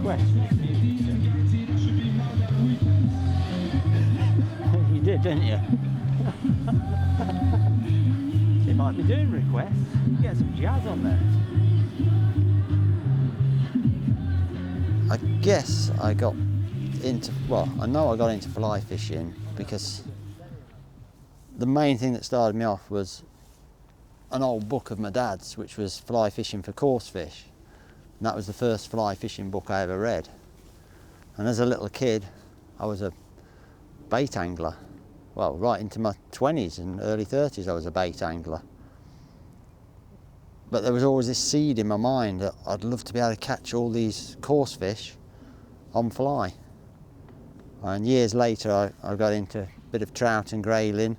request. You did, didn't you? You might be doing requests. Get some jazz on there. I guess I got into, well, I know I got into fly fishing because the main thing that started me off was an old book of my dad's, which was Flyfishing for Coarse Fish. And that was the first fly fishing book I ever read. And as a little kid, I was a bait angler. Well, right into my 20s and early 30s, I was a bait angler. But there was always this seed in my mind that I'd love to be able to catch all these coarse fish on fly. And years later, I got into a bit of trout and grayling,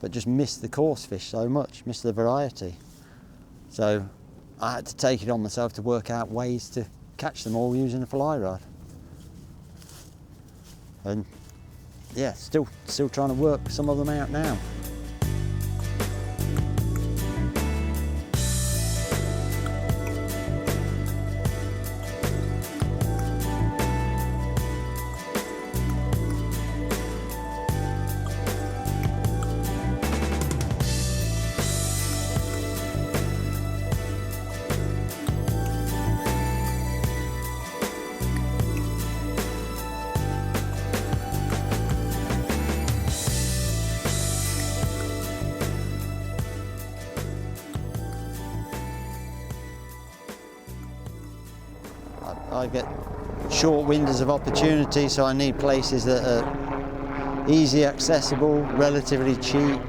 but just missed the coarse fish so much, missed the variety. So I had to take it on myself to work out ways to catch them all using a fly rod. And yeah, still trying to work some of them out now. I get short windows of opportunity, so I need places that are easy accessible, relatively cheap,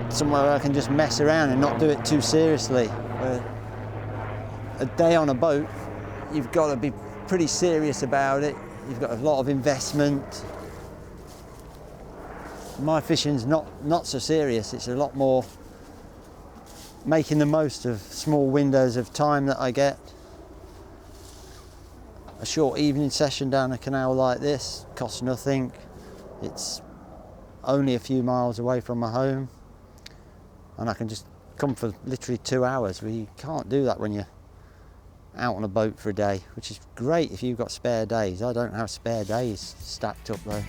somewhere where I can just mess around and not do it too seriously. A day on a boat, you've got to be pretty serious about it. You've got a lot of investment. My fishing's not so serious. It's a lot more making the most of small windows of time that I get. A short evening session down a canal like this costs nothing. It's only a few miles away from my home, and I can just come for literally 2 hours. Well, you can't do that when you're out on a boat for a day, which is great if you've got spare days. I don't have spare days stacked up though.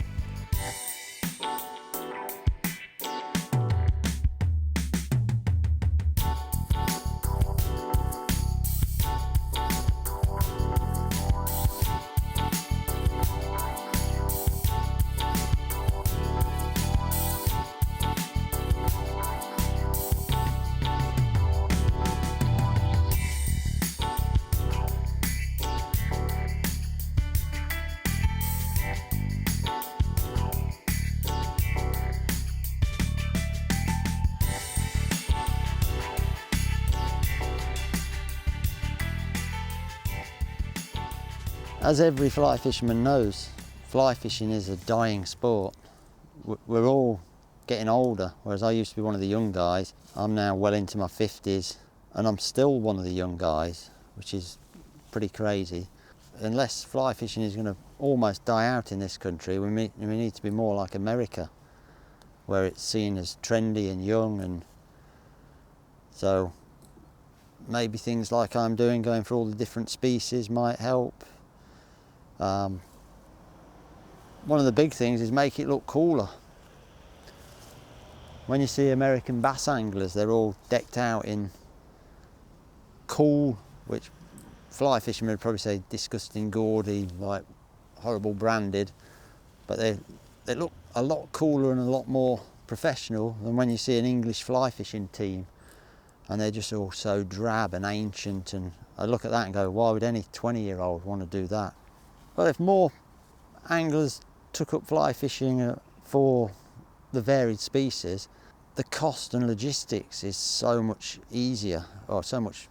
As every fly fisherman knows, fly fishing is a dying sport. We're all getting older, whereas I used to be one of the young guys. I'm now well into my 50s and I'm still one of the young guys, which is pretty crazy. Unless fly fishing is going to almost die out in this country, we need to be more like America, where it's seen as trendy and young, and so maybe things like I'm doing, going for all the different species, might help. One of the big things is make it look cooler. When you see American bass anglers, they're all decked out in cool, which fly fishermen would probably say disgusting, gaudy, like horrible branded, but they look a lot cooler and a lot more professional than when you see an English fly fishing team, and they're just all so drab and ancient, and I look at that and go, why would any 20-year-old want to do that? Well, if more anglers took up fly fishing for the varied species, the cost and logistics is so much easier, or so much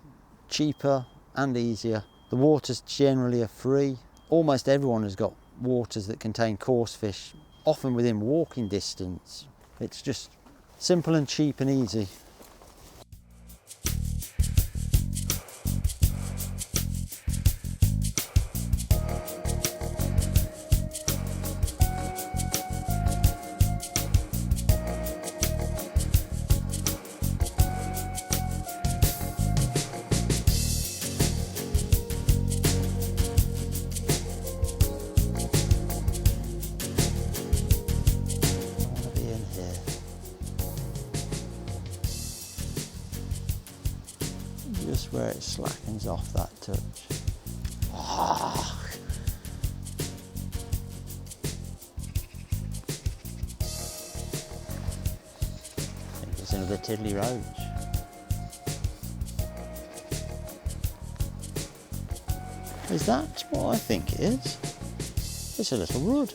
cheaper and easier. The waters generally are free. Almost everyone has got waters that contain coarse fish, often within walking distance. It's just simple and cheap and easy. just where it slackens off that touch. Oh. I think it's another tiddly roach. Is that what I think it is? It's a little rudd.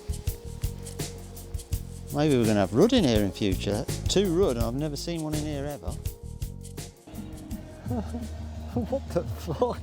Maybe we're going to have rudd in here in future. 2 rudd, and I've never seen one in here ever. What the fuck?